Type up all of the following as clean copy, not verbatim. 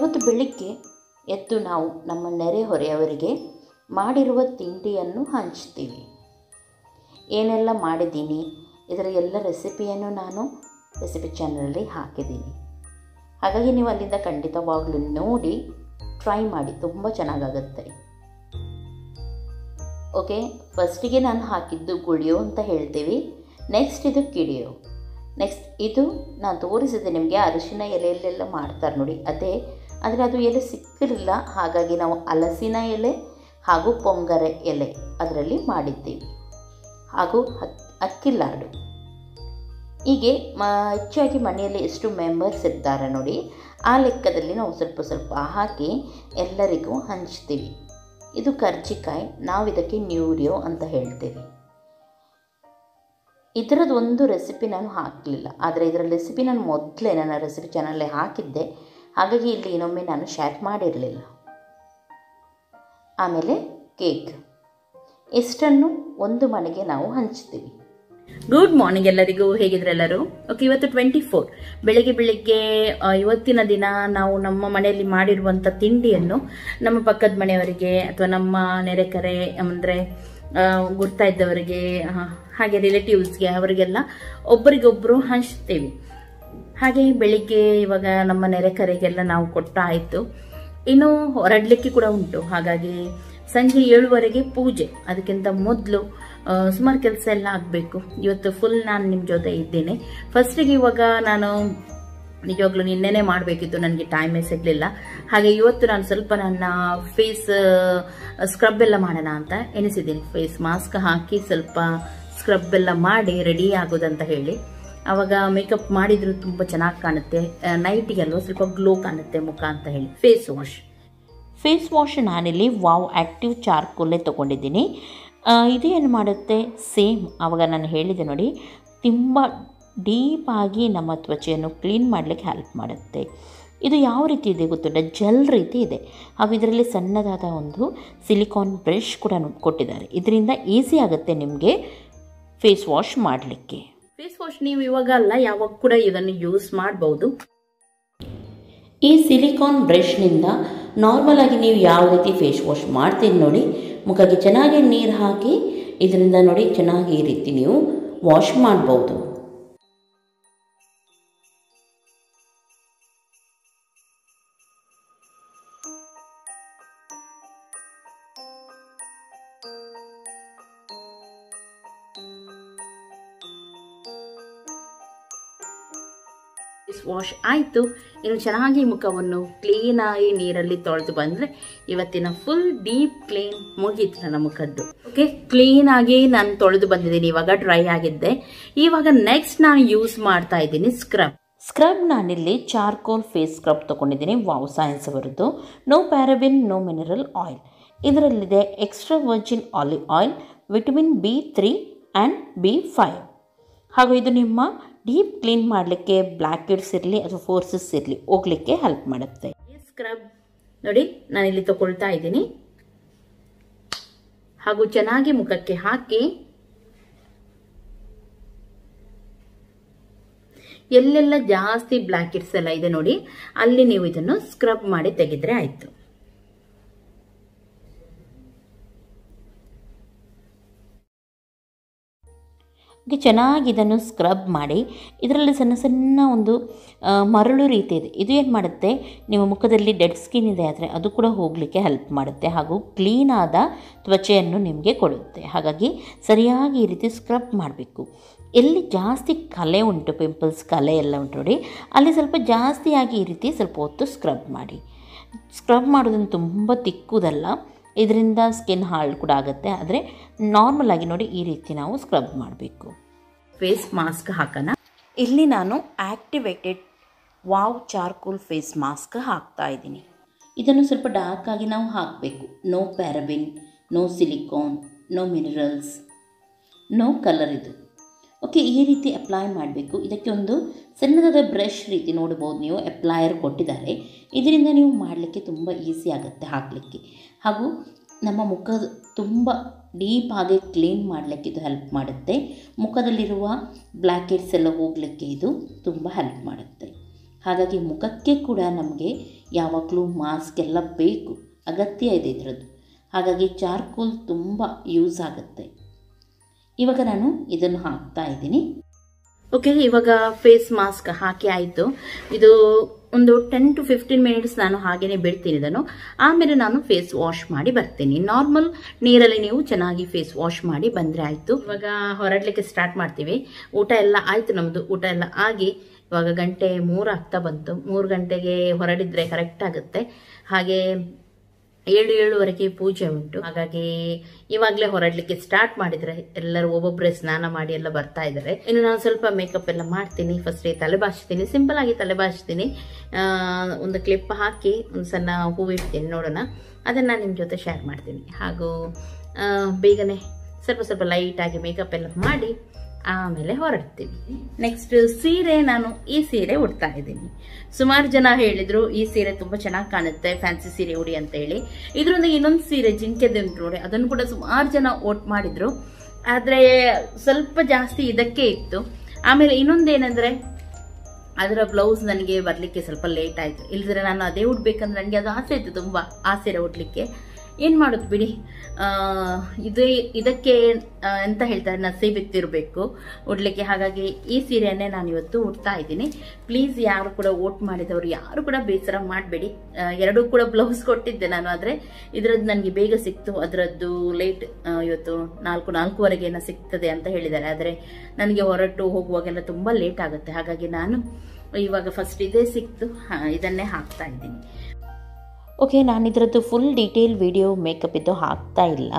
ಇವತ್ತು ಬೆಳಿಗ್ಗೆ ಎದ್ದು ನಾವು ನಮ್ಮ ನೆರೆಹೊರೆಯವರಿಗೆ ಮಾಡಿರುವ ತಿಂಡಿಯನ್ನು ಹಂಚ್ತೀವಿ. ಏನೆಲ್ಲ ಮಾಡಿದ್ದೀನಿ ಇದರ ಎಲ್ಲ ರೆಸಿಪಿಯನ್ನು ನಾನು ರೆಸಿಪಿ ಚಾನಲಲ್ಲಿ ಹಾಕಿದ್ದೀನಿ. ಹಾಗಾಗಿ ನೀವು ಅಲ್ಲಿಂದ ಖಂಡಿತವಾಗ್ಲೂ ನೋಡಿ ಟ್ರೈ ಮಾಡಿ, ತುಂಬ ಚೆನ್ನಾಗಾಗುತ್ತೆ. ಓಕೆ, ಫಸ್ಟಿಗೆ ನಾನು ಹಾಕಿದ್ದು ಗುಳಿಯೋ ಅಂತ ಹೇಳ್ತೀವಿ. ನೆಕ್ಸ್ಟ್ ಇದು ಕಿಡಿಯೋ. ನೆಕ್ಸ್ಟ್ ಇದು ನಾನು ತೋರಿಸಿದೆ ನಿಮಗೆ, ಅರಿಶಿನ ಎಲೆಯಲ್ಲೆಲ್ಲ ಮಾಡ್ತಾರೆ ನೋಡಿ ಅದೇ, ಆದರೆ ಅದು ಎಲೆ ಸಿಕ್ಕಿರಲಿಲ್ಲ. ಹಾಗಾಗಿ ನಾವು ಹಲಸಿನ ಎಲೆ ಹಾಗೂ ಪೊಂಗರೆ ಎಲೆ ಅದರಲ್ಲಿ ಮಾಡಿದ್ದೀವಿ, ಹಾಗೂ ಅಕ್ಕಿ ಲಾಡು. ಹೀಗೆ ಹೆಚ್ಚಾಗಿ ಮನೆಯಲ್ಲಿ ಎಷ್ಟು ಮೆಂಬರ್ಸ್ ಇರ್ತಾರೆ ನೋಡಿ, ಆ ಲೆಕ್ಕದಲ್ಲಿ ನಾವು ಸ್ವಲ್ಪ ಸ್ವಲ್ಪ ಹಾಕಿ ಎಲ್ಲರಿಗೂ ಹಂಚ್ತೀವಿ. ಇದು ಕರ್ಜಿಕಾಯಿ, ನಾವು ಇದಕ್ಕೆ ನ್ಯೂರಿಯೋ ಅಂತ ಹೇಳ್ತೀವಿ. ಇದರದ್ದು ಒಂದು ರೆಸಿಪಿ ನಾನು ಹಾಕಲಿಲ್ಲ, ಆದರೆ ಇದರ ರೆಸಿಪಿ ನಾನು ಮೊದಲೇ ನನ್ನ ರೆಸಿಪಿ ಚಾನಲಲ್ಲಿ ಹಾಕಿದ್ದೆ. ಹಾಗಾಗಿ ಇಲ್ಲಿ ಇನ್ನೊಮ್ಮೆ ನಾನು ಶೇರ್ ಮಾಡಿರಲಿಲ್ಲ. ಆಮೇಲೆ ಕೇಕ್, ಇಷ್ಟನ್ನು ಒಂದು ಮನೆಗೆ ನಾವು ಹಂಚ್ತೀವಿ. ಗುಡ್ ಮಾರ್ನಿಂಗ್ ಎಲ್ಲರಿಗೂ, ಹೇಗಿದ್ರೆ ಎಲ್ಲರೂ? ಓಕೆ, ಇವತ್ತು 24 ಬೆಳಿಗ್ಗೆ ಇವತ್ತಿನ ದಿನ ನಾವು ನಮ್ಮ ಮನೆಯಲ್ಲಿ ಮಾಡಿರುವಂಥ ತಿಂಡಿಯನ್ನು ನಮ್ಮ ಪಕ್ಕದ ಮನೆಯವರಿಗೆ ಅಥವಾ ನಮ್ಮ ನೆರೆಕರೆ ಅಂದರೆ ಗುರ್ತಾ ಇದ್ದವರಿಗೆ, ಹಾಗೆ ರಿಲೇಟಿವ್ಸ್ಗೆ, ಅವರಿಗೆಲ್ಲ ಒಬ್ಬರಿಗೊಬ್ಬರು ಹಂಚ್ತೀವಿ. ಹಾಗೆ ಬೆಳಿಗ್ಗೆ ಇವಾಗ ನಮ್ಮ ನೆರೆಕರೆಗೆಲ್ಲ ನಾವು ಕೊಟ್ಟಾಯಿತು. ಇನ್ನು ಹೊರಡಲಿಕ್ಕೆ ಕೂಡ ಉಂಟು. ಹಾಗಾಗಿ ಸಂಜೆ 7:15 ಪೂಜೆ. ಅದಕ್ಕಿಂತ ಮೊದಲು ಸುಮಾರು ಕೆಲಸ ಎಲ್ಲ ಆಗಬೇಕು. ಇವತ್ತು ಫುಲ್ ನಾನು ನಿಮ್ಮ ಜೊತೆ ಇದ್ದೇನೆ. ಫಸ್ಟಿಗೆ ಇವಾಗ ನಾನು ನಿಜವಾಗ್ಲೂ ನಿನ್ನೆನೇ ಮಾಡಬೇಕಿತ್ತು, ನನಗೆ ಟೈಮೇ ಸಿಗಲಿಲ್ಲ. ಹಾಗೆ ಇವತ್ತು ನಾನು ಸ್ವಲ್ಪ ನನ್ನ ಫೇಸ್ ಸ್ಕ್ರಬ್ ಎಲ್ಲ ಮಾಡೋಣ ಅಂತ ಎನಿಸಿದ್ದೀನಿ. ಫೇಸ್ ಮಾಸ್ಕ್ ಹಾಕಿ ಸ್ವಲ್ಪ ಸ್ಕ್ರಬ್ ಎಲ್ಲ ಮಾಡಿ ರೆಡಿ ಆಗೋದಂತ ಹೇಳಿ. ಆವಾಗ ಮೇಕಪ್ ಮಾಡಿದ್ರು ತುಂಬ ಚೆನ್ನಾಗಿ ಕಾಣುತ್ತೆ, ನೈಟಿಗೆಲ್ವ ಸ್ವಲ್ಪ ಗ್ಲೋ ಕಾಣುತ್ತೆ ಮುಖ ಅಂತ ಹೇಳಿ. ಫೇಸ್ ವಾಶ್ ನಾನಿಲ್ಲಿ ವಾವ್ ಆ್ಯಕ್ಟಿವ್ ಚಾರ್ಕೋಲೇ ತೊಗೊಂಡಿದ್ದೀನಿ. ಇದೇನು ಮಾಡುತ್ತೆ, ಸೇಮ್ ಆವಾಗ ನಾನು ಹೇಳಿದೆ ನೋಡಿ, ತುಂಬ ಡೀಪಾಗಿ ನಮ್ಮ ತ್ವಚೆಯನ್ನು ಕ್ಲೀನ್ ಮಾಡಲಿಕ್ಕೆ ಹೆಲ್ಪ್ ಮಾಡುತ್ತೆ. ಇದು ಯಾವ ರೀತಿ ಇದೆ ಗೊತ್ತುಂಟ, ಜೆಲ್ ರೀತಿ ಇದೆ. ಹಾಗೂ ಇದರಲ್ಲಿ ಸಣ್ಣದಾದ ಒಂದು ಸಿಲಿಕಾನ್ ಬ್ರಷ್ ಕೂಡ ಕೊಟ್ಟಿದ್ದಾರೆ. ಇದರಿಂದ ಈಸಿ ಆಗುತ್ತೆ ನಿಮಗೆ ಫೇಸ್ ವಾಶ್ ಮಾಡಲಿಕ್ಕೆ. ಫೇಸ್ ವಾಶ್ ನೀವು ಇವಾಗ ಅಲ್ಲ, ಯಾವಾಗ ಕೂಡ ಇದನ್ನು ಯೂಸ್ ಮಾಡಬಹುದು. ಈ ಸಿಲಿಕಾನ್ ಬ್ರಷ್ನಿಂದ ನಾರ್ಮಲ್ ಆಗಿ ನೀವು ಯಾವ ರೀತಿ ಫೇಸ್ ವಾಶ್ ಮಾಡ್ತೀರಿ ನೋಡಿ, ಮುಖಕ್ಕೆ ಚೆನ್ನಾಗಿ ನೀರು ಹಾಕಿ ಇದರಿಂದ ನೋಡಿ ಚೆನ್ನಾಗಿ ಈ ರೀತಿ ನೀವು ವಾಶ್ ಮಾಡ್ಬೋದು. ವಾಶ್ ಆಯಿತು. ಇನ್ನು ಚೆನ್ನಾಗಿ ಮುಖವನ್ನು ಕ್ಲೀನಾಗಿ ನೀರಲ್ಲಿ ತೊಳೆದು ಬಂದರೆ ಇವತ್ತಿನ ಫುಲ್ ಡೀಪ್ ಕ್ಲೀನ್ ಮುಗೀತು ನನ್ನ ಮುಖದ್ದು. ಓಕೆ, ಕ್ಲೀನಾಗಿ ನಾನು ತೊಳೆದು ಬಂದಿದ್ದೀನಿ, ಇವಾಗ ಡ್ರೈ ಆಗಿದ್ದೆ. ಇವಾಗ ನೆಕ್ಸ್ಟ್ ನಾನು ಯೂಸ್ ಮಾಡ್ತಾ ಇದ್ದೀನಿ ಸ್ಕ್ರಬ್. ನಾನಿಲ್ಲಿ ಚಾರ್ಕೋಲ್ ಫೇಸ್ ಸ್ಕ್ರಬ್ ತೊಗೊಂಡಿದ್ದೀನಿ, ವಾವ್ ಸೈನ್ಸ್ ಅವರದ್ದು. No paraben, no mineral oil. ಇದರಲ್ಲಿದೆ extra virgin olive oil, vitamin B3 and B5. ಹಾಗೂ ಇದು ನಿಮ್ಮ ಡೀಪ್ ಕ್ಲೀನ್ ಮಾಡಲಿಕ್ಕೆ ಬ್ಲ್ಯಾಕ್ ಹೆಡ್ಸ್ ಇರಲಿ ಅಥವಾ ಫೋರ್ಸಸ್ ಇರಲಿ ಹೋಗಲಿಕ್ಕೆ ಹೆಲ್ಪ್ ಮಾಡುತ್ತೆ. ಈ ಸ್ಕ್ರಬ್ ನೋಡಿ ನಾನಿಲ್ಲಿ ತಗೊಳ್ತಾ ಇದ್ದೀನಿ. ಹಾಗೂ ಚೆನ್ನಾಗಿ ಮುಖಕ್ಕೆ ಹಾಕಿ ಎಲ್ಲೆಲ್ಲ ಜಾಸ್ತಿ ಬ್ಲ್ಯಾಕ್ ಹೆಡ್ಸ್ ಎಲ್ಲ ಇದೆ ನೋಡಿ, ಅಲ್ಲಿ ನೀವು ಇದನ್ನು ಸ್ಕ್ರಬ್ ಮಾಡಿ ತೆಗೆದ್ರೆ ಆಯಿತು. ಚೆನ್ನಾಗಿ ಇದನ್ನು ಸ್ಕ್ರಬ್ ಮಾಡಿ, ಇದರಲ್ಲಿ ಸಣ್ಣ ಸಣ್ಣ ಒಂದು ಮರಳು ರೀತಿ ಇದೆ. ಇದು ಏನು ಮಾಡುತ್ತೆ, ನಿಮ್ಮ ಮುಖದಲ್ಲಿ ಡೆಡ್ ಸ್ಕಿನ್ ಇದೆ ಆದರೆ ಅದು ಕೂಡ ಹೋಗಲಿಕ್ಕೆ ಹೆಲ್ಪ್ ಮಾಡುತ್ತೆ. ಹಾಗೂ ಕ್ಲೀನಾದ ತ್ವಚೆಯನ್ನು ನಿಮಗೆ ಕೊಡುತ್ತೆ. ಹಾಗಾಗಿ ಸರಿಯಾಗಿ ಈ ರೀತಿ ಸ್ಕ್ರಬ್ ಮಾಡಬೇಕು. ಎಲ್ಲಿ ಜಾಸ್ತಿ ಕಲೆ ಉಂಟು, ಪಿಂಪಲ್ಸ್ ಕಲೆ ಎಲ್ಲ ಉಂಟು ನೋಡಿ, ಅಲ್ಲಿ ಸ್ವಲ್ಪ ಜಾಸ್ತಿಯಾಗಿ ಈ ರೀತಿ ಸ್ವಲ್ಪ ಹೊತ್ತು ಸ್ಕ್ರಬ್ ಮಾಡಿ. ಸ್ಕ್ರಬ್ ಮಾಡೋದನ್ನು ತುಂಬ ತಿಕ್ಕುವುದಲ್ಲ, ಇದರಿಂದ ಸ್ಕಿನ್ ಹಾಳು ಕೂಡ ಆಗುತ್ತೆ. ಆದರೆ ನಾರ್ಮಲ್ ಆಗಿ ನೋಡಿ ಈ ರೀತಿ ನಾವು ಸ್ಕ್ರಬ್ ಮಾಡಬೇಕು. ಫೇಸ್ ಮಾಸ್ಕ್ ಹಾಕೋಣ. ಇಲ್ಲಿ ನಾನು activated wow charcoal face mask ಹಾಕ್ತಾ ಇದ್ದೀನಿ. ಇದನ್ನು ಸ್ವಲ್ಪ ಡಾರ್ಕ್ ಆಗಿ ನಾವು ಹಾಕಬೇಕು. No paraben, no silicone, no minerals, no colour ಇದು. ಓಕೆ, ಈ ರೀತಿ ಅಪ್ಲೈ ಮಾಡಬೇಕು. ಇದಕ್ಕೆ ಒಂದು ಸಣ್ಣದಾದ ಬ್ರಷ್ ರೀತಿ ನೋಡ್ಬೋದು ನೀವು, ಅಪ್ಲೈಯರ್ ಕೊಟ್ಟಿದ್ದಾರೆ. ಇದರಿಂದ ನೀವು ಮಾಡಲಿಕ್ಕೆ ತುಂಬ ಈಸಿ ಆಗುತ್ತೆ ಹಾಕಲಿಕ್ಕೆ. ಹಾಗೂ ನಮ್ಮ ಮುಖ ತುಂಬ ಡೀಪ್ ಆಗಿ ಕ್ಲೀನ್ ಮಾಡಲಿಕ್ಕೆ ಇದು ಹೆಲ್ಪ್ ಮಾಡುತ್ತೆ. ಮುಖದಲ್ಲಿರುವ ಬ್ಲ್ಯಾಕ್ ಹೆಡ್ಸ್ ಎಲ್ಲ ಹೋಗಲಿಕ್ಕೆ ಇದು ತುಂಬ ಹೆಲ್ಪ್ ಮಾಡುತ್ತೆ. ಹಾಗಾಗಿ ಮುಖಕ್ಕೆ ಕೂಡ ನಮಗೆ ಯಾವಾಗಲೂ ಮಾಸ್ಕ್ ಎಲ್ಲ ಬೇಕು, ಅಗತ್ಯ ಇದೆ ಇದರದ್ದು. ಹಾಗಾಗಿ ಚಾರ್ಕೋಲ್ ತುಂಬ ಯೂಸ್ ಆಗುತ್ತೆ. ಇವಾಗ ನಾನು ಇದನ್ನು ಹಾಕ್ತಾ ಇದ್ದೀನಿ. ಓಕೆ, ಇವಾಗ ಫೇಸ್ ಮಾಸ್ಕ್ ಹಾಕಿ ಆಯಿತು. ಇದು ಒಂದು 10 to 15 ಮಿನಿಟ್ಸ್ ನಾನು ಹಾಗೇನೆ ಬಿಡ್ತೀನಿ ಇದನ್ನು. ಆಮೇಲೆ ನಾನು ಫೇಸ್ ವಾಶ್ ಮಾಡಿ ಬರ್ತೀನಿ. ನಾರ್ಮಲ್ ನೀರಲ್ಲಿ ನೀವು ಚೆನ್ನಾಗಿ ಫೇಸ್ ವಾಶ್ ಮಾಡಿ ಬಂದರೆ ಆಯಿತು. ಇವಾಗ ಹೊರಡಲಿಕ್ಕೆ ಸ್ಟಾರ್ಟ್ ಮಾಡ್ತೀವಿ. ಊಟ ಎಲ್ಲ ಆಯಿತು ನಮ್ಮದು. ಊಟ ಎಲ್ಲ ಆಗಿ ಇವಾಗ 3 ಆಗ್ತಾ ಬಂತು. 3 ಗಂಟೆಗೆ ಹೊರಡಿದ್ರೆ ಕರೆಕ್ಟ್ ಆಗುತ್ತೆ. ಹಾಗೆ 7-7:30 ಪೂಜೆ ಉಂಟು. ಹಾಗಾಗಿ ಇವಾಗಲೇ ಹೊರಡ್ಲಿಕ್ಕೆ ಸ್ಟಾರ್ಟ್ ಮಾಡಿದ್ರೆ ಎಲ್ಲರೂ ಒಬ್ಬೊಬ್ಬರೇ ಸ್ನಾನ ಮಾಡಿ ಎಲ್ಲ ಬರ್ತಾ ಇದ್ದಾರೆ. ಇನ್ನು ನಾನು ಸ್ವಲ್ಪ ಮೇಕಪ್ ಎಲ್ಲ ಮಾಡ್ತೀನಿ. ಫಸ್ಟ್ ತಲೆ ಬಾಚ್ತೀನಿ, ಸಿಂಪಲ್ ಆಗಿ ತಲೆ ಬಾಚ್ತೀನಿ. ಒಂದು ಕ್ಲಿಪ್ ಹಾಕಿ ಒಂದು ಸಣ್ಣ ಹೂವು ಇಡ್ತೀನಿ, ನೋಡೋಣ. ಅದನ್ನು ನಿಮ್ಮ ಜೊತೆ ಶೇರ್ ಮಾಡ್ತೀನಿ. ಹಾಗೂ ಬೇಗನೆ ಸ್ವಲ್ಪ ಲೈಟಾಗಿ ಮೇಕಪ್ ಎಲ್ಲ ಮಾಡಿ ಆಮೇಲೆ ಹೊರಡ್ತೀವಿ. ನೆಕ್ಸ್ಟ್ ಸೀರೆ, ನಾನು ಈ ಸೀರೆ ಉಡ್ತಾ ಇದ್ದೀನಿ. ಸುಮಾರು ಜನ ಹೇಳಿದ್ರು ಈ ಸೀರೆ ತುಂಬಾ ಚೆನ್ನಾಗಿ ಕಾಣುತ್ತೆ, ಫ್ಯಾನ್ಸಿ ಸೀರೆ ಉಡಿ ಅಂತ ಹೇಳಿ. ಇದರೊಂದಿಗೆ ಇನ್ನೊಂದು ಸೀರೆ ಜಿಂಕೆದುಂಟು ನೋಡಿ, ಅದನ್ನು ಕೂಡ ಸುಮಾರು ಜನ ವೋಟ್ ಮಾಡಿದ್ರು. ಆದ್ರೆ ಸ್ವಲ್ಪ ಜಾಸ್ತಿ ಇದಕ್ಕೆ ಇತ್ತು. ಆಮೇಲೆ ಇನ್ನೊಂದೇನಂದ್ರೆ ಅದರ ಬ್ಲೌಸ್ ನನಗೆ ಬರ್ಲಿಕ್ಕೆ ಸ್ವಲ್ಪ ಲೇಟ್ ಆಯ್ತು. ಇಲ್ದಿದ್ರೆ ನಾನು ಅದೇ ಉಡ್ಬೇಕಂದ್ರೆ ನನಗೆ ಅದು ಆಸೆ ಇತ್ತು ತುಂಬಾ, ಆ ಸೀರೆ ಉಡ್ಲಿಕ್ಕೆ. ಏನ್ ಮಾಡೋದು ಬಿಡಿ, ಇದಕ್ಕೆ ಎಂತ ಹೇಳ್ತಾರೆ, ನಸೀಬಿತ್ತಿರಬೇಕು ಉಡ್ಲಿಕ್ಕೆ. ಹಾಗಾಗಿ ಈ ಸೀರೆಯನ್ನೇ ನಾನು ಇವತ್ತು ಉಡ್ತಾ ಇದ್ದೀನಿ. ಪ್ಲೀಸ್ ಯಾರು ಕೂಡ ವೋಟ್ ಮಾಡಿದವರು ಯಾರು ಕೂಡ ಬೇಸರ ಮಾಡಬೇಡಿ. ಎರಡೂ ಕೂಡ ಬ್ಲೌಸ್ ಕೊಟ್ಟಿದ್ದೆ ನಾನು, ಆದ್ರೆ ಇದ್ರದ್ದು ನನಗೆ ಬೇಗ ಸಿಕ್ತು. ಅದರದ್ದು ಲೇಟ್, ಇವತ್ತು 4-4:15 ಸಿಗ್ತದೆ ಅಂತ ಹೇಳಿದ್ದಾರೆ. ಆದ್ರೆ ನನಗೆ ಹೊರಟು ಹೋಗುವಾಗೆಲ್ಲ ತುಂಬಾ ಲೇಟ್ ಆಗುತ್ತೆ. ಹಾಗಾಗಿ ನಾನು ಇವಾಗ ಫಸ್ಟ್ ಇದೇ ಸಿಕ್ತು, ಇದನ್ನೇ ಹಾಕ್ತಾ ಇದ್ದೀನಿ. ಓಕೆ, ನಾನು ಇದರದ್ದು ಫುಲ್ ಡೀಟೇಲ್ ವಿಡಿಯೋ ಮೇಕಪ್ ಇದ್ದು ಹಾಕ್ತಾ ಇಲ್ಲ.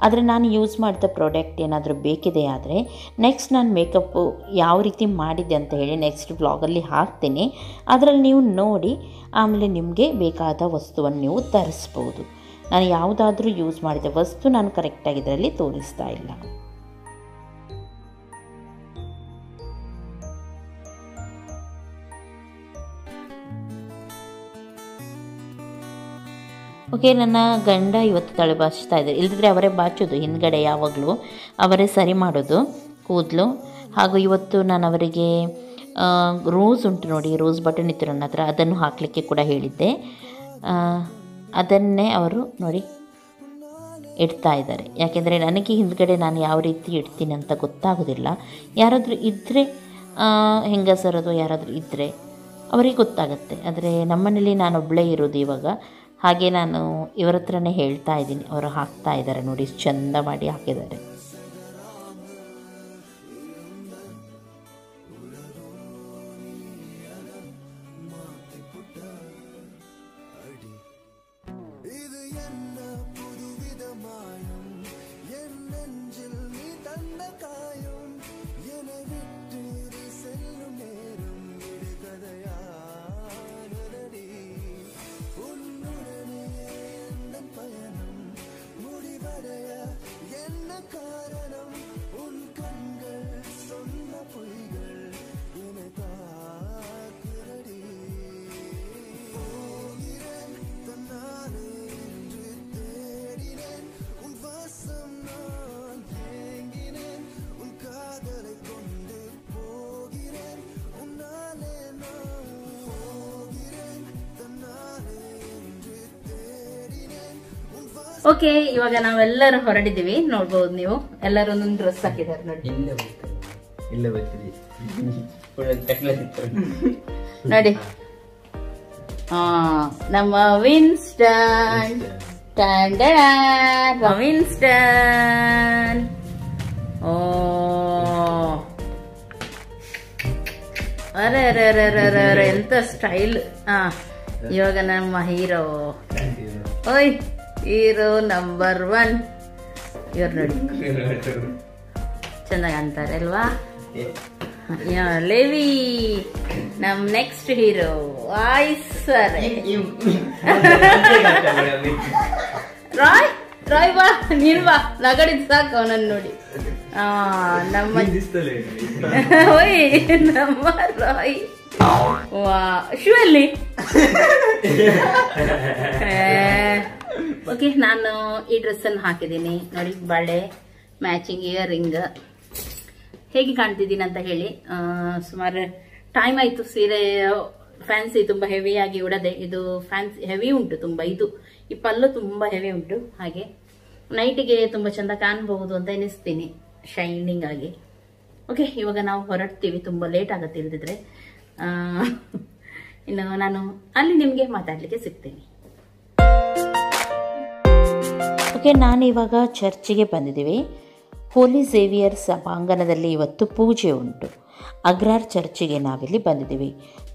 ಆದರೆ ನಾನು ಯೂಸ್ ಮಾಡಿದ ಪ್ರಾಡಕ್ಟ್ ಏನಾದರೂ ಬೇಕಿದೆ ಆದರೆ ನೆಕ್ಸ್ಟ್ ನಾನು ಮೇಕಪ್ಪು ಯಾವ ರೀತಿ ಮಾಡಿದ್ದೆ ಅಂತ ಹೇಳಿ ನೆಕ್ಸ್ಟ್ ವ್ಲಾಗಲ್ಲಿ ಹಾಕ್ತೀನಿ. ಅದರಲ್ಲಿ ನೀವು ನೋಡಿ ಆಮೇಲೆ ನಿಮಗೆ ಬೇಕಾದ ವಸ್ತುವನ್ನು ನೀವು ತರಿಸ್ಬೋದು. ನಾನು ಯಾವುದಾದ್ರೂ ಯೂಸ್ ಮಾಡಿದ ವಸ್ತು ನಾನು ಕರೆಕ್ಟಾಗಿ ಇದರಲ್ಲಿ ತೋರಿಸ್ತಾ ಇಲ್ಲ. ಓಕೆ, ನನ್ನ ಗಂಡ ಇವತ್ತು ತಲೆ ಬಾಚ್ತಾ ಇದ್ದಾರೆ. ಇಲ್ಲದಿದ್ರೆ ಅವರೇ ಬಾಚೋದು, ಹಿಂದ್ಗಡೆ ಯಾವಾಗಲೂ ಅವರೇ ಸರಿ ಮಾಡೋದು ಕೂದಲು. ಹಾಗೂ ಇವತ್ತು ನಾನು ಅವರಿಗೆ ರೋಸ್ ಉಂಟು ನೋಡಿ, ರೋಸ್ ಬಟನ್ ಇತ್ತು ನನ್ನ ಹತ್ರ, ಅದನ್ನು ಹಾಕಲಿಕ್ಕೆ ಕೂಡ ಹೇಳಿದ್ದೆ. ಅದನ್ನೇ ಅವರು ನೋಡಿ ಇಡ್ತಾ ಇದ್ದಾರೆ. ಯಾಕೆಂದರೆ ನನಗೆ ಹಿಂದ್ಗಡೆ ನಾನು ಯಾವ ರೀತಿ ಇಡ್ತೀನಿ ಅಂತ ಗೊತ್ತಾಗೋದಿಲ್ಲ. ಯಾರಾದರೂ ಇದ್ದರೆ, ಹೆಂಗಸರದು ಯಾರಾದರೂ ಇದ್ದರೆ ಅವರಿಗೆ ಗೊತ್ತಾಗುತ್ತೆ. ಆದರೆ ನಮ್ಮನೇಲಿ ನಾನೊಬ್ಬಳೇ ಇರೋದು ಇವಾಗ. ಹಾಗೆ ನಾನು ಇವರ ಹತ್ರನೇ ಹೇಳ್ತಾ ಇದ್ದೀನಿ. ಅವರು ಹಾಕ್ತಾ ಇದ್ದಾರೆ ನೋಡಿ, ಚಂದ ಮಾಡಿ ಹಾಕಿದ್ದಾರೆ. ಓಕೆ, ಇವಾಗ ನಾವೆಲ್ಲರೂ ಹೊರಡಿದ್ದೀವಿ. ನೋಡ್ಬೋದು ನೀವು, ಎಲ್ಲರೂ ಒಂದೊಂದು ಡ್ರೆಸ್ ಹಾಕಿದ್ದಾರೆ ನೋಡಿ. ನೋಡಿ, ನಮ್ಮ ವಿನ್ಸ್ಟನ್, ವಿನ್ಸ್ಟನ್. ಓ ಅರೆ ಅರೆ ಅರೆ ಅರೆ ಅರೆ, ಎಂತ ಸ್ಟೈಲ್. ಇವಾಗ ನಮ್ಮ ಹೀರೋ, ಓಯ್ ಹೀರೋ ನಂಬರ್ 1 ಇವ್ರು ನೋಡಿ, ಚೆನ್ನಾಗಿ ಅಂತಾರೆ ಅಲ್ವಾ? ಲೇವಿ ನಮ್ next hero. Sir Roy, Roy ಬಾ, ನೀನ್ ಬಾ, ನಗಡಿದ್ ಸಾಕು ಅವನನ್ನು ನೋಡಿ. ನಮ್ಮ ಓಯ್ ನಮ್ಮ ರಾಯ್. ವಾ, ಶೂ ಅಲ್ಲಿ. ಓಕೆ, ನಾನು ಈ ಡ್ರೆಸ್ ಅನ್ನು ಹಾಕಿದ್ದೀನಿ ನೋಡಿ, ಬಳೆ, ಮ್ಯಾಚಿಂಗ್ ಇಯರ್ ರಿಂಗ್. ಹೇಗೆ ಕಾಣ್ತಿದ್ದೀನಿ ಅಂತ ಹೇಳಿ. ಸುಮಾರು ಟೈಮ್ ಆಯ್ತು ಸೀರೆ ಫ್ಯಾನ್ಸಿ ತುಂಬ ಹೆವಿಯಾಗಿ ಉಡದೆ, ಇದು ಫ್ಯಾನ್ಸಿ ಹೆವಿ ಉಂಟು ತುಂಬ. ಈ ಪಲ್ಲು ತುಂಬ ಹೆವಿ ಉಂಟು. ಹಾಗೆ ನೈಟಿಗೆ ತುಂಬ ಚಂದ ಕಾಣಬಹುದು ಅಂತ ಎನಿಸ್ತೀನಿ, ಶೈನಿಂಗ್ ಆಗಿ. ಓಕೆ, ಇವಾಗ ನಾವು ಹೊರಡ್ತೀವಿ, ತುಂಬ ಲೇಟ್ ಆಗುತ್ತೆ ಇಲ್ದಿದ್ರೆ. ಇನ್ನು ನಾನು ಅಲ್ಲಿ ನಿಮಗೆ ಮಾತಾಡಲಿಕ್ಕೆ ಸಿಗ್ತೀನಿ. ಓಕೆ, ನಾನಿವಾಗ ಚರ್ಚಿಗೆ ಬಂದಿದ್ದೀವಿ. ಹೋಲಿ ಝೇವಿಯರ್ ಸಭಾಂಗಣದಲ್ಲಿ ಇವತ್ತು ಪೂಜೆ ಉಂಟು. ಅಗ್ರಾರ್ ಚರ್ಚಿಗೆ ನಾವಿಲ್ಲಿ ಬಂದಿದ್ದೀವಿ.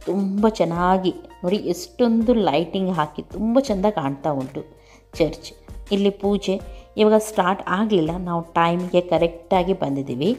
ತುಂಬ ಚೆನ್ನಾಗಿ ನೋಡಿ, ಎಷ್ಟೊಂದು ಲೈಟಿಂಗ್ ಹಾಕಿ ತುಂಬ ಚೆಂದ ಕಾಣ್ತಾ ಉಂಟು ಚರ್ಚ್. ಇಲ್ಲಿ ಪೂಜೆ ಇವಾಗ ಸ್ಟಾರ್ಟ್ ಆಗಲಿಲ್ಲ, ನಾವು ಟೈಮ್ಗೆ ಕರೆಕ್ಟಾಗಿ ಬಂದಿದ್ದೀವಿ.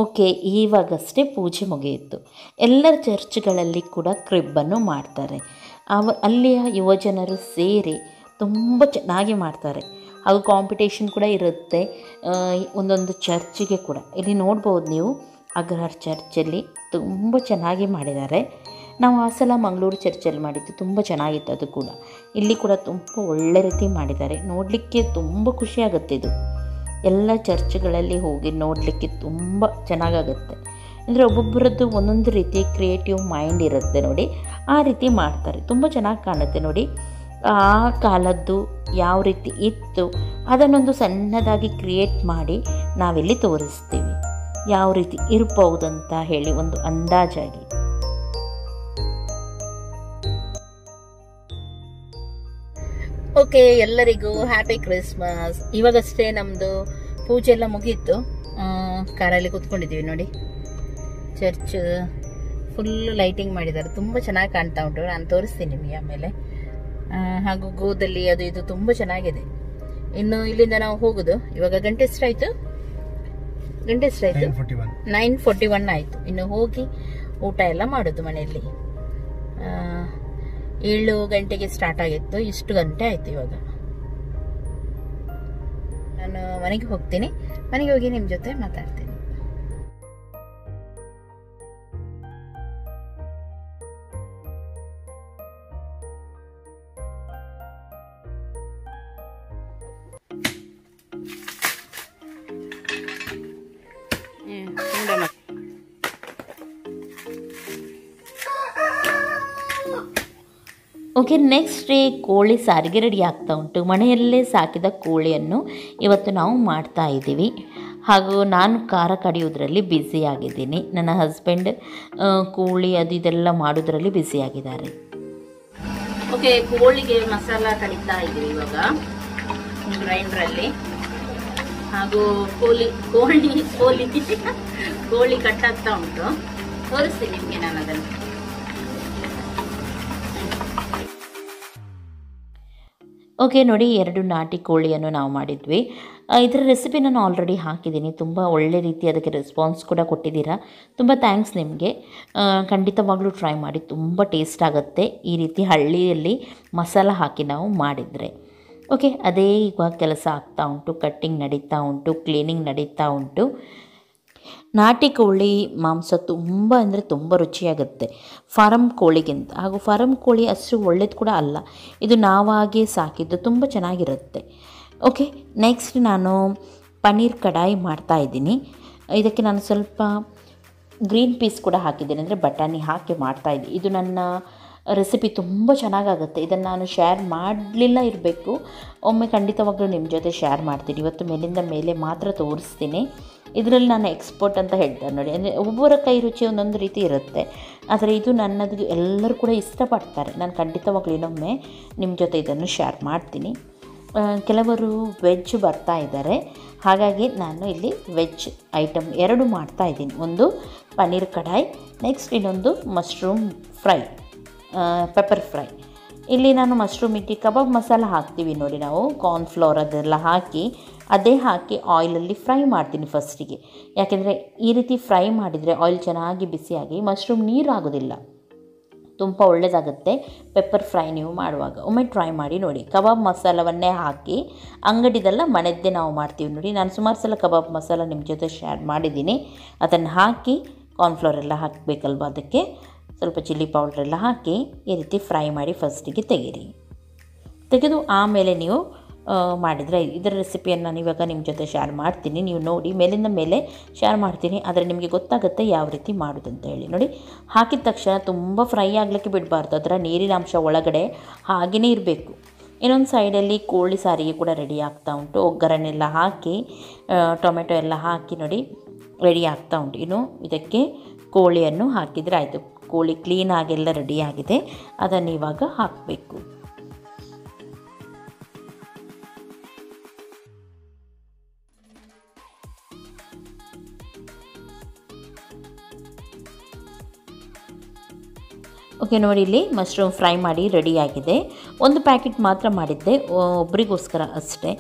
ಓಕೆ, ಇವಾಗಷ್ಟೇ ಪೂಜೆ ಮುಗಿಯಿತು. ಎಲ್ಲರ ಚರ್ಚ್ಗಳಲ್ಲಿ ಕೂಡ ಕ್ರಿಬ್ಬನ್ನು ಮಾಡ್ತಾರೆ. ಅಲ್ಲಿಯ ಯುವಜನರು ಸೇರಿ ತುಂಬ ಚೆನ್ನಾಗಿ ಮಾಡ್ತಾರೆ. ಹಾಗೂ ಕಾಂಪಿಟೇಷನ್ ಕೂಡ ಇರುತ್ತೆ ಒಂದೊಂದು ಚರ್ಚಿಗೆ ಕೂಡ. ಇಲ್ಲಿ ನೋಡ್ಬೋದು ನೀವು, ಅಗ್ರಹಾರ್ ಚರ್ಚಲ್ಲಿ ತುಂಬ ಚೆನ್ನಾಗಿ ಮಾಡಿದ್ದಾರೆ. ನಾವು ಆ ಸಲ ಮಂಗಳೂರು ಚರ್ಚಲ್ಲಿ ಮಾಡಿದ್ದು, ತುಂಬ ಚೆನ್ನಾಗಿತ್ತು ಅದು ಕೂಡ. ಇಲ್ಲಿ ಕೂಡ ತುಂಬ ಒಳ್ಳೆ ರೀತಿ ಮಾಡಿದ್ದಾರೆ, ನೋಡಲಿಕ್ಕೆ ತುಂಬ ಖುಷಿಯಾಗುತ್ತೆ. ಇದು ಎಲ್ಲ ಚರ್ಚ್ಗಳಲ್ಲಿ ಹೋಗಿ ನೋಡಲಿಕ್ಕೆ ತುಂಬ ಚೆನ್ನಾಗಾಗುತ್ತೆ. ಅಂದರೆ ಒಬ್ಬೊಬ್ಬರದ್ದು ಒಂದೊಂದು ರೀತಿ ಕ್ರಿಯೇಟಿವ್ ಮೈಂಡ್ ಇರುತ್ತೆ ನೋಡಿ, ಆ ರೀತಿ ಮಾಡ್ತಾರೆ. ತುಂಬ ಚೆನ್ನಾಗಿ ಕಾಣುತ್ತೆ ನೋಡಿ. ಆ ಕಾಲದ್ದು ಯಾವ ರೀತಿ ಇತ್ತು ಅದನ್ನೊಂದು ಸಣ್ಣದಾಗಿ ಕ್ರಿಯೇಟ್ ಮಾಡಿ ನಾವಿಲ್ಲಿ ತೋರಿಸ್ತೀವಿ, ಯಾವ ರೀತಿ ಇರ್ಬೋದಂತ ಹೇಳಿ ಒಂದು ಅಂದಾಜಾಗಿ. ಓಕೆ, ಎಲ್ಲರಿಗೂ ಹ್ಯಾಪಿ ಕ್ರಿಸ್ಮಸ್. ಇವಾಗಷ್ಟೇ ನಮ್ಮದು ಪೂಜೆ ಎಲ್ಲ ಮುಗೀತು. ಕಾರಲ್ಲಿ ಕೂತ್ಕೊಂಡಿದ್ದೀವಿ ನೋಡಿ. ಚರ್ಚ್ ಫುಲ್ ಲೈಟಿಂಗ್ ಮಾಡಿದ್ದಾರೆ, ತುಂಬ ಚೆನ್ನಾಗಿ ಕಾಣ್ತಾ ಉಂಟು. ನಾನು ತೋರಿಸ್ತೀನಿ ನಿಮಗೆ ಆಮೇಲೆ. ಹಾಗೂ ಗೋದಲ್ಲಿ ಅದು ಇದು ತುಂಬ ಚೆನ್ನಾಗಿದೆ. ಇನ್ನು ಇಲ್ಲಿಂದ ನಾವು ಹೋಗುದು. ಇವಾಗ ಗಂಟೆ ಎಷ್ಟಾಯ್ತು? 9:41 ಆಯಿತು. ಇನ್ನು ಹೋಗಿ ಊಟ ಎಲ್ಲ ಮಾಡೋದು ಮನೆಯಲ್ಲಿ. 7 ಗಂಟೆಗೆ ಸ್ಟಾರ್ಟ್ ಆಗಿತ್ತು, ಇಷ್ಟು ಗಂಟೆ ಆಯಿತು ಇವಾಗ. ನಾನು ಮನೆಗೆ ಹೋಗ್ತೀನಿ, ಮನೆಗೆ ಹೋಗಿ ನಿಮ್ಮ ಜೊತೆ ಮಾತಾಡ್ತೀನಿ. ಓಕೆ, ನೆಕ್ಸ್ಟ್ ಡೇ ಕೋಳಿ ಸಾರಿಗೆ ರೆಡಿ ಆಗ್ತಾ ಉಂಟು. ಮನೆಯಲ್ಲೇ ಸಾಕಿದ ಕೋಳಿಯನ್ನು ಇವತ್ತು ನಾವು ಮಾಡ್ತಾ ಇದ್ದೀವಿ. ಹಾಗೂ ನಾನು ಖಾರ ಕಡಿಯೋದ್ರಲ್ಲಿ ಬ್ಯುಸಿಯಾಗಿದ್ದೀನಿ. ನನ್ನ ಹಸ್ಬೆಂಡ್ ಕೋಳಿ ಅದು ಇದೆಲ್ಲ ಮಾಡೋದ್ರಲ್ಲಿ ಬ್ಯುಸಿಯಾಗಿದ್ದಾರೆ. ಓಕೆ, ಕೋಳಿಗೆ ಮಸಾಲ ಕಡಿತಾ ಇದ್ದೀವಿ ಇವಾಗ ಗ್ರೈಂಡ್ರಲ್ಲಿ. ಹಾಗೂ ಕೋಳಿ ಕಟ್ಟಾಗ್ತಾ ಉಂಟು, ತೋರಿಸ್ತೀನಿ ನಿಮಗೆ ನಾನು ಅದನ್ನು. ಓಕೆ ನೋಡಿ, 2 ನಾಟಿ ಕೋಳಿಯನ್ನು ನಾವು ಮಾಡಿದ್ವಿ. ಇದರ ರೆಸಿಪಿ ನಾನು ಆಲ್ರೆಡಿ ಹಾಕಿದ್ದೀನಿ. ತುಂಬ ಒಳ್ಳೆ ರೀತಿ ಅದಕ್ಕೆ ರೆಸ್ಪಾನ್ಸ್ ಕೂಡ ಕೊಟ್ಟಿದ್ದೀರಾ, ತುಂಬ ಥ್ಯಾಂಕ್ಸ್ ನಿಮಗೆ. ಖಂಡಿತವಾಗ್ಲೂ ಟ್ರೈ ಮಾಡಿ, ತುಂಬ ಟೇಸ್ಟ್ ಆಗುತ್ತೆ ಈ ರೀತಿ ಹಳ್ಳಿಯಲ್ಲಿ ಮಸಾಲ ಹಾಕಿ ನಾವು ಮಾಡಿದರೆ. ಓಕೆ, ಅದೇ ಈಗ ಕೆಲಸ ಆಗ್ತಾ ಉಂಟು. ಕಟ್ಟಿಂಗ್ ನಡೀತಾ ಉಂಟು, ಕ್ಲೀನಿಂಗ್ ನಡೀತಾ ಉಂಟು. ನಾಟಿ ಕೋಳಿ ಮಾಂಸ ತುಂಬ ಅಂದರೆ ತುಂಬ ರುಚಿಯಾಗುತ್ತೆ ಫಾರಮ್ ಕೋಳಿಗಿಂತ. ಹಾಗೂ ಫಾರಮ್ ಕೋಳಿ ಅಷ್ಟು ಒಳ್ಳೇದು ಕೂಡ ಅಲ್ಲ, ಇದು ನಾವಾಗೇ ಸಾಕಿದ್ದು ತುಂಬ ಚೆನ್ನಾಗಿರುತ್ತೆ. ಓಕೆ, ನೆಕ್ಸ್ಟ್ ನಾನು ಪನ್ನೀರ್ ಕಡಾಯಿ ಮಾಡ್ತಾಯಿದ್ದೀನಿ. ಇದಕ್ಕೆ ನಾನು ಸ್ವಲ್ಪ ಗ್ರೀನ್ ಪೀಸ್ ಕೂಡ ಹಾಕಿದ್ದೀನಿ, ಅಂದರೆ ಬಟಾಣಿ ಹಾಕಿ ಮಾಡ್ತಾಯಿದ್ದೀನಿ. ಇದು ನನ್ನ ರೆಸಿಪಿ ತುಂಬ ಚೆನ್ನಾಗಾಗುತ್ತೆ. ಇದನ್ನು ನಾನು ಶೇರ್ ಮಾಡಲಿಲ್ಲ ಇರಬೇಕು, ಒಮ್ಮೆ ಖಂಡಿತವಾಗ್ಲೂ ನಿಮ್ಮ ಜೊತೆ ಶೇರ್ ಮಾಡ್ತೀನಿ. ಇವತ್ತು ಮೇಲಿಂದ ಮೇಲೆ ಮಾತ್ರ ತೋರಿಸ್ತೀನಿ. ಇದರಲ್ಲಿ ನಾನು ಎಕ್ಸ್ಪರ್ಟ್ ಅಂತ ಹೇಳ್ತಾರೆ ನೋಡಿ. ಅಂದರೆ ಒಬ್ಬೊಬ್ಬರ ಕೈ ರುಚಿ ಒಂದೊಂದು ರೀತಿ ಇರುತ್ತೆ, ಆದರೆ ಇದು ನನ್ನದು ಎಲ್ಲರೂ ಕೂಡ ಇಷ್ಟಪಡ್ತಾರೆ. ನಾನು ಖಂಡಿತವಾಗ್ಲೂ ಇನ್ನೊಮ್ಮೆ ನಿಮ್ಮ ಜೊತೆ ಇದನ್ನು ಶೇರ್ ಮಾಡ್ತೀನಿ. ಕೆಲವರು ವೆಜ್ ಬರ್ತಾ ಇದ್ದಾರೆ, ಹಾಗಾಗಿ ನಾನು ಇಲ್ಲಿ ವೆಜ್ ಐಟಮ್ 2 ಮಾಡ್ತಾಯಿದ್ದೀನಿ. ಒಂದು ಪನ್ನೀರ್ ಕಡಾಯಿ, ನೆಕ್ಸ್ಟ್ ಇನ್ನೊಂದು ಮಶ್ರೂಮ್ ಫ್ರೈ, ಪೆಪ್ಪರ್ ಫ್ರೈ. ಇಲ್ಲಿ ನಾನು ಮಶ್ರೂಮ್ ಇಟ್ಟು ಕಬಾಬ್ ಮಸಾಲ ಹಾಕ್ತೀವಿ ನೋಡಿ ನಾವು, ಕಾರ್ನ್ಫ್ಲೋರ್ ಅದೆಲ್ಲ ಹಾಕಿ ಅದೇ ಹಾಕಿ ಆಯಿಲಲ್ಲಿ ಫ್ರೈ ಮಾಡ್ತೀನಿ ಫಸ್ಟಿಗೆ. ಯಾಕೆಂದರೆ ಈ ರೀತಿ ಫ್ರೈ ಮಾಡಿದರೆ ಆಯಿಲ್ ಚೆನ್ನಾಗಿ ಬಿಸಿಯಾಗಿ ಮಶ್ರೂಮ್ ನೀರು ಆಗೋದಿಲ್ಲ. ತುಂಬ ಒಳ್ಳೆಯದಾಗುತ್ತೆ ಪೆಪ್ಪರ್ ಫ್ರೈ ನೀವು ಮಾಡುವಾಗ. ಒಮ್ಮೆ ಟ್ರೈ ಮಾಡಿ ನೋಡಿ. ಕಬಾಬ್ ಮಸಾಲವನ್ನೇ ಹಾಕಿ, ಅಂಗಡಿದೆಲ್ಲ ಮನೆಯದ್ದೇ ನಾವು ಮಾಡ್ತೀವಿ ನೋಡಿ. ನಾನು ಸುಮಾರು ಸಲ ಕಬಾಬ್ ಮಸಾಲ ನಿಮ್ಮ ಜೊತೆ ಶೇರ್ ಮಾಡಿದ್ದೀನಿ. ಅದನ್ನು ಹಾಕಿ ಕಾರ್ನ್ಫ್ಲವರ್ ಎಲ್ಲ ಹಾಕಬೇಕಲ್ವ, ಅದಕ್ಕೆ ಸ್ವಲ್ಪ ಚಿಲ್ಲಿ ಪೌಡ್ರೆಲ್ಲ ಹಾಕಿ ಈ ರೀತಿ ಫ್ರೈ ಮಾಡಿ ಫಸ್ಟಿಗೆ ತೆಗೆದು ಆಮೇಲೆ ನೀವು ಮಾಡಿದರೆ, ಇದರ ರೆಸಿಪಿಯನ್ನು ನಾನು ಇವಾಗ ನಿಮ್ಮ ಜೊತೆ ಶೇರ್ ಮಾಡ್ತೀನಿ. ನೀವು ನೋಡಿ, ಮೇಲಿಂದ ಮೇಲೆ ಶೇರ್ ಮಾಡ್ತೀನಿ, ಆದರೆ ನಿಮಗೆ ಗೊತ್ತಾಗುತ್ತೆ ಯಾವ ರೀತಿ ಮಾಡೋದಂತ ಹೇಳಿ. ನೋಡಿ, ಹಾಕಿದ ತಕ್ಷಣ ತುಂಬ ಫ್ರೈ ಆಗಲಿಕ್ಕೆ ಬಿಡಬಾರ್ದು, ಅದರ ನೀರಿನ ಅಂಶ ಒಳಗಡೆ ಹಾಗೆಯೇ ಇರಬೇಕು. ಇನ್ನೊಂದು ಸೈಡಲ್ಲಿ ಕೋಳಿ ಸಾರಿಗೆ ಕೂಡ ರೆಡಿ ಆಗ್ತಾ ಉಂಟು. ಒಗ್ಗರಣೆಲ್ಲ ಹಾಕಿ ಟೊಮೆಟೊ ಎಲ್ಲ ಹಾಕಿ ನೋಡಿ ರೆಡಿ ಆಗ್ತಾ ಉಂಟು. ಇನ್ನು ಇದಕ್ಕೆ ಕೋಳಿಯನ್ನು ಹಾಕಿದರೆ ಆಯಿತು. ಕೋಳಿ ಕ್ಲೀನಾಗೆಲ್ಲ ರೆಡಿಯಾಗಿದೆ, ಅದನ್ನು ಇವಾಗ ಹಾಕಬೇಕು. ಓಕೆ, ನೋಡಿ ಇಲ್ಲಿ ಮಶ್ರೂಮ್ ಫ್ರೈ ಮಾಡಿ ರೆಡಿಯಾಗಿದೆ. ಒಂದು ಪ್ಯಾಕೆಟ್ ಮಾತ್ರ ಮಾಡಿದ್ದೆ, ಒಬ್ಬರಿಗೋಸ್ಕರ ಅಷ್ಟೇ.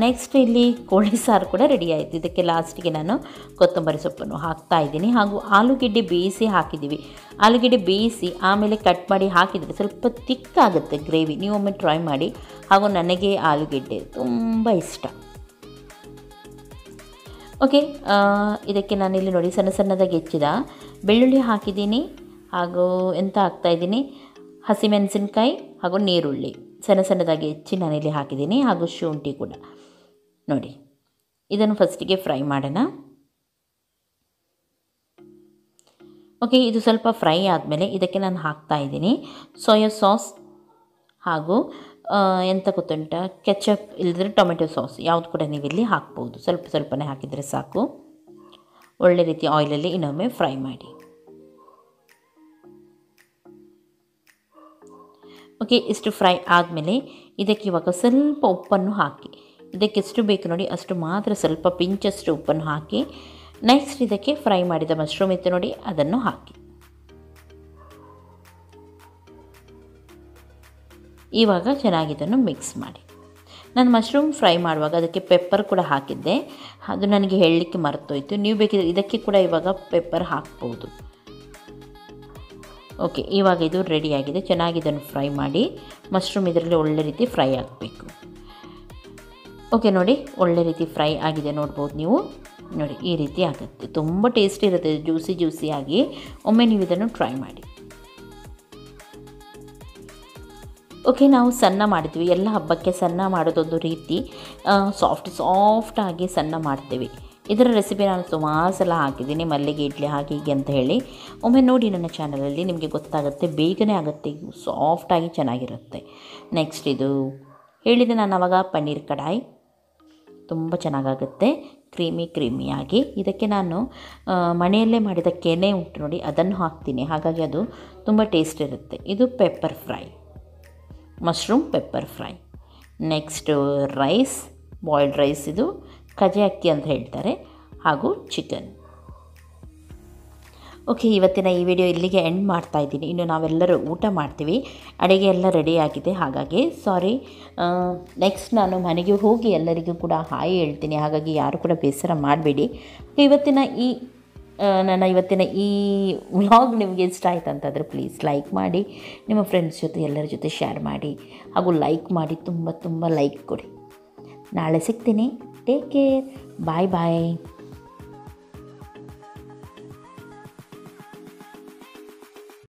ನೆಕ್ಸ್ಟ್ ಇಲ್ಲಿ ಕೋಳಿ ಸಾರು ಕೂಡ ರೆಡಿ ಆಯಿತು. ಇದಕ್ಕೆ ಲಾಸ್ಟಿಗೆ ನಾನು ಕೊತ್ತಂಬರಿ ಸೊಪ್ಪನ್ನು ಹಾಕ್ತಾ ಇದ್ದೀನಿ, ಹಾಗೂ ಆಲೂಗೆಡ್ಡೆ ಬೇಯಿಸಿ ಹಾಕಿದ್ದೀವಿ. ಆಲೂಗೆಡ್ಡೆ ಬೇಯಿಸಿ ಆಮೇಲೆ ಕಟ್ ಮಾಡಿ ಹಾಕಿದರೆ ಸ್ವಲ್ಪ ತಿಕ್ಕಾಗುತ್ತೆ ಗ್ರೇವಿ. ನೀವು ಒಮ್ಮೆ ಟ್ರೈ ಮಾಡಿ. ಹಾಗೂ ನನಗೆ ಆಲೂಗೆಡ್ಡೆ ತುಂಬ ಇಷ್ಟ. ಓಕೆ, ಇದಕ್ಕೆ ನಾನಿಲ್ಲಿ ನೋಡಿ ಸಣ್ಣ ಸಣ್ಣದಾಗಿ ಹೆಚ್ಚಿದ ಬೆಳ್ಳುಳ್ಳಿ ಹಾಕಿದ್ದೀನಿ, ಹಾಗೂ ಎಂತ ಹಾಕ್ತಾಯಿದ್ದೀನಿ, ಹಸಿಮೆಣಸಿನ್ಕಾಯಿ ಹಾಗೂ ನೀರುಳ್ಳಿ ಸಣ್ಣ ಸಣ್ಣದಾಗಿ ಹೆಚ್ಚಿ ನಾನಿಲ್ಲಿ ಹಾಕಿದ್ದೀನಿ, ಹಾಗೂ ಶುಂಠಿ ಕೂಡ. ನೋಡಿ, ಇದನ್ನು ಫಸ್ಟಿಗೆ ಫ್ರೈ ಮಾಡೋಣ. ಓಕೆ, ಇದು ಸ್ವಲ್ಪ ಫ್ರೈ ಆದಮೇಲೆ ಇದಕ್ಕೆ ನಾನು ಹಾಕ್ತಾಯಿದ್ದೀನಿ ಸೋಯಾ ಸಾಸ್, ಹಾಗೂ ಎಂತ ಗೊತ್ತುಂಟ, ಕೆಚಪ್ ಇಲ್ಲದ್ರೆ ಟೊಮೆಟೊ ಸಾಸ್ ಯಾವುದು ಕೂಡ ನೀವು ಇಲ್ಲಿ ಹಾಕ್ಬೋದು. ಸ್ವಲ್ಪ ಸ್ವಲ್ಪನೇ ಹಾಕಿದರೆ ಸಾಕು. ಒಳ್ಳೆ ರೀತಿ ಆಯಿಲಲ್ಲಿ ಇನ್ನೊಮ್ಮೆ ಫ್ರೈ ಮಾಡಿ. ಓಕೆ, ಇಷ್ಟು ಫ್ರೈ ಆದಮೇಲೆ ಇದಕ್ಕೆ ಇವಾಗ ಸ್ವಲ್ಪ ಉಪ್ಪನ್ನು ಹಾಕಿ, ಇದಕ್ಕೆ ಎಷ್ಟು ಬೇಕು ನೋಡಿ ಅಷ್ಟು ಮಾತ್ರ, ಸ್ವಲ್ಪ ಪಿಂಚಷ್ಟು ಉಪ್ಪನ್ನು ಹಾಕಿ, ನೆಕ್ಸ್ಟ್ ಇದಕ್ಕೆ ಫ್ರೈ ಮಾಡಿದ ಮಶ್ರೂಮ್ ಇತ್ತು ನೋಡಿ ಅದನ್ನು ಹಾಕಿ. ಇವಾಗ ಚೆನ್ನಾಗಿ ಇದನ್ನು ಮಿಕ್ಸ್ ಮಾಡಿ. ನಾನು ಮಶ್ರೂಮ್ ಫ್ರೈ ಮಾಡುವಾಗ ಅದಕ್ಕೆ ಪೆಪ್ಪರ್ ಕೂಡ ಹಾಕಿದ್ದೆ, ಅದು ನನಗೆ ಹೇಳಲಿಕ್ಕೆ ಮರ್ತೋಯ್ತು. ನೀವು ಬೇಕಿದ್ರೆ ಇದಕ್ಕೆ ಕೂಡ ಇವಾಗ ಪೆಪ್ಪರ್ ಹಾಕ್ಬೋದು. ಓಕೆ, ಇವಾಗ ಇದು ರೆಡಿಯಾಗಿದೆ. ಚೆನ್ನಾಗಿ ಇದನ್ನು ಫ್ರೈ ಮಾಡಿ. ಮಶ್ರೂಮ್ ಇದರಲ್ಲಿ ಒಳ್ಳೆ ರೀತಿ ಫ್ರೈ ಆಗಬೇಕು. ಓಕೆ, ನೋಡಿ ಒಳ್ಳೆ ರೀತಿ ಫ್ರೈ ಆಗಿದೆ, ನೋಡ್ಬೋದು ನೀವು. ನೋಡಿ ಈ ರೀತಿ ಆಗುತ್ತೆ, ತುಂಬ ಟೇಸ್ಟಿ ಇರುತ್ತೆ, ಜ್ಯೂಸಿಯಾಗಿ. ಒಮ್ಮೆ ನೀವು ಇದನ್ನು ಟ್ರೈ ಮಾಡಿ. ಓಕೆ, ನಾವು ಸಣ್ಣ ಮಾಡಿದ್ವಿ, ಎಲ್ಲ ಹಬ್ಬಕ್ಕೆ ಸಣ್ಣ ಮಾಡೋದೊಂದು ರೀತಿ, ಸಾಫ್ಟಾಗಿ ಸಣ್ಣ ಮಾಡ್ತೀವಿ. ಇದರ ರೆಸಿಪಿ ನಾನು ಸುಮಾರು ಸಲ ಹಾಕಿದ್ದೀನಿ, ಮಲ್ಲಿಗೆ ಇಡ್ಲಿ ಹಾಗೆ ಹೀಗೆ ಅಂತ ಹೇಳಿ. ಒಮ್ಮೆ ನೋಡಿ ನನ್ನ ಚಾನಲಲ್ಲಿ, ನಿಮಗೆ ಗೊತ್ತಾಗುತ್ತೆ, ಬೇಗನೆ ಆಗುತ್ತೆ, ಸಾಫ್ಟಾಗಿ ಚೆನ್ನಾಗಿರುತ್ತೆ. ನೆಕ್ಸ್ಟ್ ಇದು ಹೇಳಿದೆ ನಾನು ಆವಾಗ, ಪನ್ನೀರ್ ಕಡಾಯಿ ತುಂಬ ಚೆನ್ನಾಗಾಗುತ್ತೆ, ಕ್ರೀಮಿಯಾಗಿ. ಇದಕ್ಕೆ ನಾನು ಮನೆಯಲ್ಲೇ ಮಾಡಿದ ಕೆನೆ ಉಂಟು ನೋಡಿ, ಅದನ್ನು ಹಾಕ್ತೀನಿ, ಹಾಗಾಗಿ ಅದು ತುಂಬ ಟೇಸ್ಟ್ ಇರುತ್ತೆ. ಇದು pepper fry, mushroom pepper fry. Next rice, boiled rice, ಇದು ಕಜೆ ಅಕ್ಕಿ ಅಂತ ಹೇಳ್ತಾರೆ, ಹಾಗೂ ಚಿಕನ್. ಓಕೆ, ಇವತ್ತಿನ ಈ ವಿಡಿಯೋ ಇಲ್ಲಿಗೆ ಎಂಡ್ ಮಾಡ್ತಾ ಇದ್ದೀನಿ. ಇನ್ನು ನಾವೆಲ್ಲರೂ ಊಟ ಮಾಡ್ತೀವಿ, ಅಡುಗೆ ಎಲ್ಲ ರೆಡಿ ಆಗಿದೆ, ಹಾಗಾಗಿ ಸಾರಿ. ನೆಕ್ಸ್ಟ್ ನಾನು ಮನೆಗೆ ಹೋಗಿ ಎಲ್ಲರಿಗೂ ಕೂಡ ಹಾಯ್ ಹೇಳ್ತೀನಿ, ಹಾಗಾಗಿ ಯಾರು ಕೂಡ ಬೇಸರ ಮಾಡಬೇಡಿ. ನನ್ನ ಇವತ್ತಿನ ಈ ವ್ಲಾಗ್ ನಿಮಗೆ ಇಷ್ಟ ಆಯ್ತು ಅಂತಂದರೆ ಪ್ಲೀಸ್ ಲೈಕ್ ಮಾಡಿ, ನಿಮ್ಮ ಫ್ರೆಂಡ್ಸ್ ಜೊತೆ ಎಲ್ಲರ ಜೊತೆ ಶೇರ್ ಮಾಡಿ, ಹಾಗೂ ಲೈಕ್ ಮಾಡಿ, ತುಂಬ ಲೈಕ್ ಕೊಡಿ. ನಾಳೆ ಸಿಗ್ತೀನಿ. ಟೇಕ್ ಕೇರ್, ಬಾಯ್.